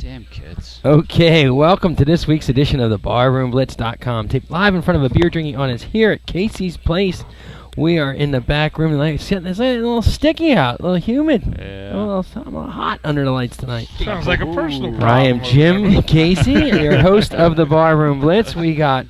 Damn kids. Okay, welcome to this week's edition of the BarroomBlitz.com. Taped live in front of a beer drinking audience here at Casey's Place. We are in the back room tonight. It's a little sticky out, a little humid, a little hot under the lights tonight. Sounds like a personal problem. I am Jim Casey, your host of the Barroom Blitz. We got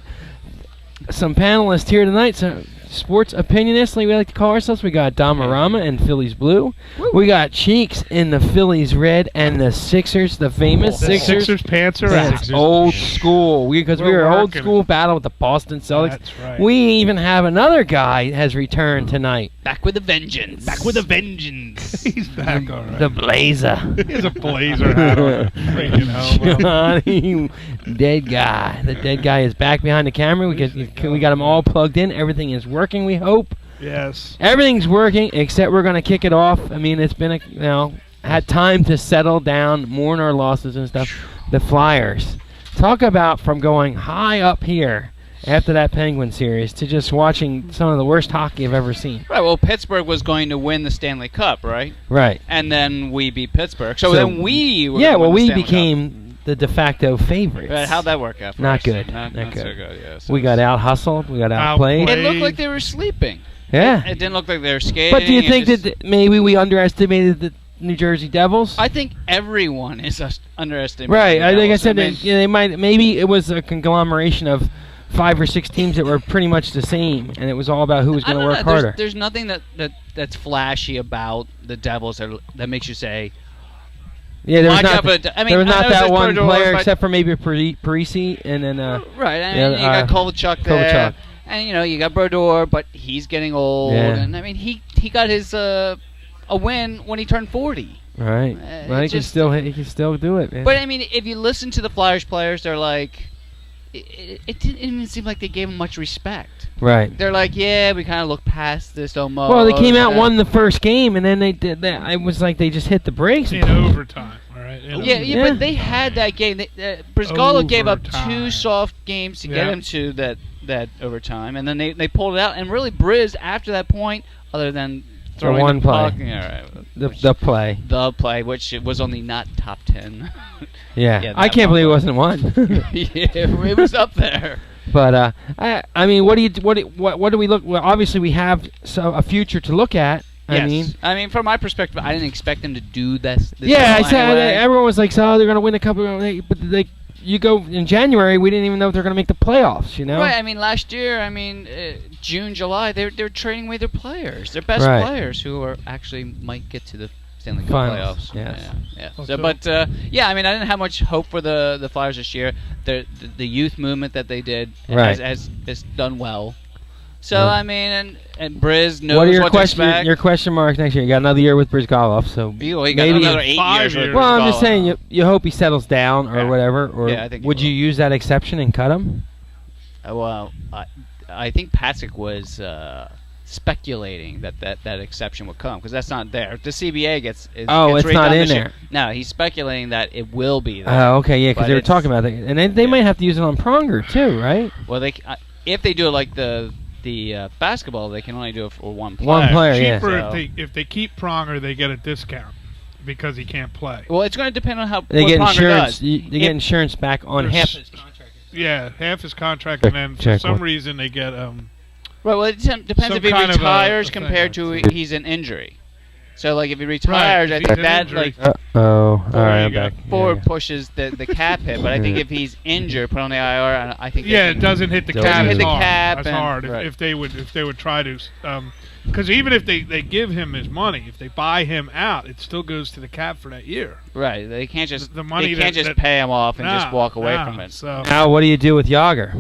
some panelists here tonight. So sports opinionists, like we like to call ourselves. We got Damarama and Phillies Blue. Woo. We got Cheeks in the Phillies Red and the Sixers, the famous Sixers. Sixers pants are That's out. old school. Because we were old school battle with the Boston Celtics. That's right. We even have another guy has returned tonight. Back with a vengeance. Back with a vengeance. He's back, all right. The Blazer. He has a blazer hat on. Freaking hell, Johnny, dead guy. The dead guy is back behind the camera. We got him all plugged in. Everything is working, we hope. Yes. Everything's working, except we're going to kick it off. I mean, it's been, had time to settle down, mourn our losses and stuff. The Flyers. Talk about from going high up here after that Penguin series to just watching some of the worst hockey I've ever seen. Right, well, Pittsburgh was going to win the Stanley Cup, right? Right. And then we beat Pittsburgh. So then we were yeah, gonna well, win the we Stanley became the de facto favorites. Right, how'd that work out for Not us? good. Not good. so good, yeah. So we got out-hustled. We got outplayed. It looked like they were sleeping. Yeah. It didn't look like they were skating. But do you think that maybe we underestimated the New Jersey Devils? I think everyone is underestimating. Right. the I think I Devils. said mean, they might. Maybe it was a conglomeration of 5 or 6 teams that were pretty much the same, and it was all about who was going to work harder. There's nothing that's flashy about the Devils that makes you say. Yeah, there was not. there was not that one player except for maybe Parisi, and then. Right. I mean, you got Kovalchuk there. And, you got Brodeur, but he's getting old. Yeah. And, I mean, he got his a win when he turned 40. Right. Well, he can still do it, man. But, I mean, if you listen to the Flyers players, they're like, it didn't even seem like they gave him much respect. Right. They're like, yeah, we kind of look past this almost. Well, they came out, won the first game, and then they did that. It was like they just hit the brakes. In overtime, all right? Yeah, but they had that game. Brizgallo gave up 2 soft games to get him to that overtime, and then they pulled it out. And really, Briz, after that point, other than throwing one the play, puck, the play, which it was only not top 10. Yeah, I can't believe it wasn't one. Yeah, it was up there. But I mean, what do we look? Well, obviously we have a future to look at. Yes. I mean, from my perspective, I didn't expect them to do this. Yeah, I said everyone was like, "So they're going to win a couple," but you go in January, we didn't even know if they're going to make the playoffs. Right. I mean, last year, June, July, they're trading away their players, their best players, who are actually might get to the Stanley Cup playoffs. Yes. Yeah. So, but I mean, I didn't have much hope for the Flyers this year. The youth movement that they did has done well. So I mean, and Briz knows what to expect. Your question marks next year? You got another year with Brizgalov, so he got another 8 years. With well, I'm just saying, you hope he settles down or whatever. Or I think would you use that exception and cut him? Well, I think Patrick was speculating that exception would come because that's not there. The CBA gets it's not in there. No, he's speculating that it will be there. Oh, okay, yeah, because they were talking about that, and they might have to use it on Pronger too, right? Well, they if they do it like the basketball, they can only do it for one player. One player, cheaper if they keep Pronger, they get a discount because he can't play. Well, it's going to depend on how they get Pronger insurance. does. They get insurance back on half his contract. Yeah, half his contract, and then for some reason they get Right. Well, it depends if he retires compared to he's an injury. So, like, if he retires, I think that, like, all right, I'm back. Forward pushes the cap hit. But I think if he's injured, put on the IR, I think it doesn't hit the cap. That's hard. If they would try to, because even if they give him his money, if they buy him out, it still goes to the cap for that year. Right. They can't just just pay him off and just walk away from it. So now, what do you do with Yager?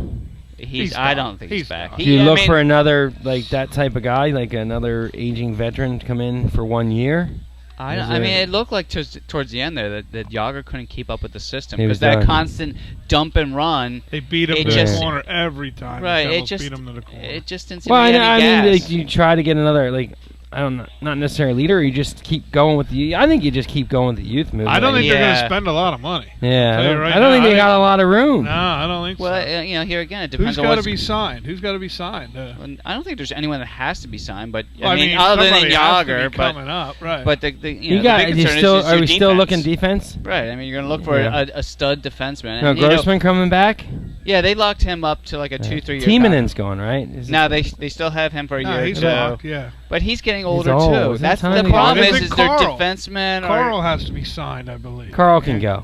I don't think he's back. Do you look for another that type of guy, like another aging veteran, to come in for 1 year? I mean, it looked like towards the end there that Yager couldn't keep up with the system because that constant dump and run. They beat him to the corner every time. Right. Beat him to the corner. It just didn't seem well, to be any gas. mean, you try to get another not necessarily a leader. Or you just keep going with the. I think you just keep going with the youth movement. I don't think they're going to spend a lot of money. Yeah, I don't think they got a lot of room. No, I don't think so. Well, here again, it depends Who's on got to be signed. Who's got to be signed? I don't think there's anyone that has to be signed, but I mean, other than Yager, coming up, right? But the big concern is are we still looking defense? Right. I mean, you're going to look for a stud defenseman. No, Grossman coming back. Yeah, they locked him up to like a 2-3 year. Tiemanen's going, right? No, they still have him for a year. He's locked, yeah. But he's getting older too. That's the problem. Is their defensemen? Carl has to be signed, I believe. Carl can go.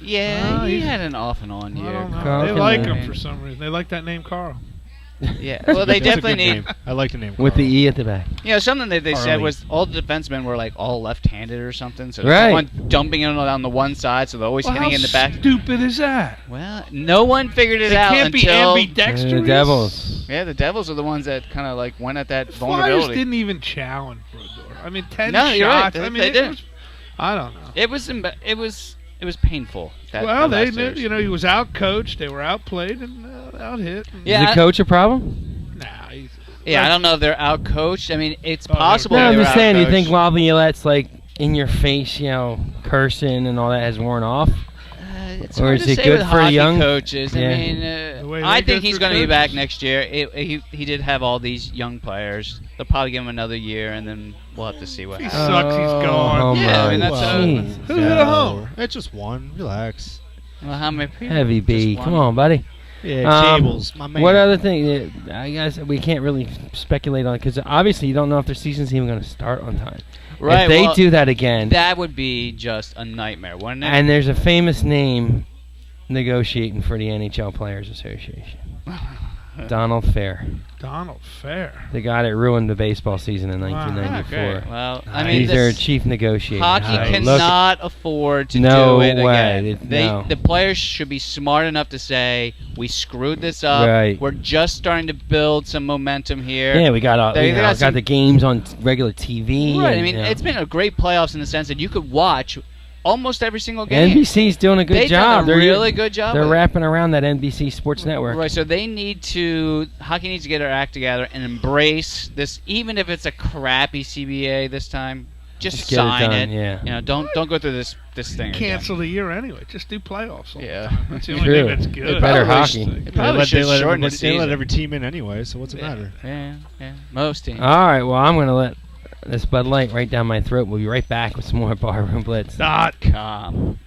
Yeah, he had an off and on year. They like him for some reason. They like that name, Carl. Yeah, well, they definitely need. I like the name. With the E at the back. Something that they said was all the defensemen were like all left-handed or something. So someone dumping it on the one side, so they're always hitting in the back. How stupid is that? Well, no one figured it out until... They can't be ambidextrous? The Devils. Yeah, the Devils are the ones that kind of like went at that the vulnerability. Flyers didn't even challenge Brodeur. I mean, 10 shots. You're right. I mean, they didn't. I don't know. It was painful. They knew, he was out-coached. They were outplayed and out-hit. And is the coach a problem? Nah, I don't know if they're out-coached. I mean, it's possible. No, I'm just saying. You think Laviolette's like in your face, cursing and all that has worn off? It's or hard is to it say good with for hockey young coaches? Yeah. I mean, I think he's going to be back next year. He did have all these young players. They'll probably give him another year, and then we'll have to see what he happens. Sucks. He's gone. Yeah, I mean that's who hit a home? It's just one. Relax. Well, how many people? Heavy B. Come on, buddy. Yeah, Jables, my man. What other thing? I guess we can't really speculate on because obviously you don't know if their season's even going to start on time. Right. If they do that again, that would be just a nightmare, wouldn't it? And there's a famous name negotiating for the NHL Players Association. Donald Fair. Donald Fair. The guy that ruined the baseball season in 1994. Okay. Well, I mean, he's their chief negotiator. Hockey cannot afford to do it again. The players should be smart enough to say, we screwed this up. Right. We're just starting to build some momentum here. Yeah, we got the games on regular TV. Right. I mean, it's been a great playoffs in the sense that you could watch almost every single game. NBC's doing a good job. They're really good job. They're wrapping around that NBC Sports Network. Right, so hockey needs to get their act together and embrace this, even if it's a crappy CBA this time. Just sign it. Yeah. Don't go through this thing. Cancel the year anyway. Just do playoffs. Yeah, that's the only thing that's good. Better hockey. They let every team in anyway. So what's it matter? Yeah. Most teams. All right. Well, I'm going to let this Bud Light right down my throat. We'll be right back with some more Barroom Blitz. .com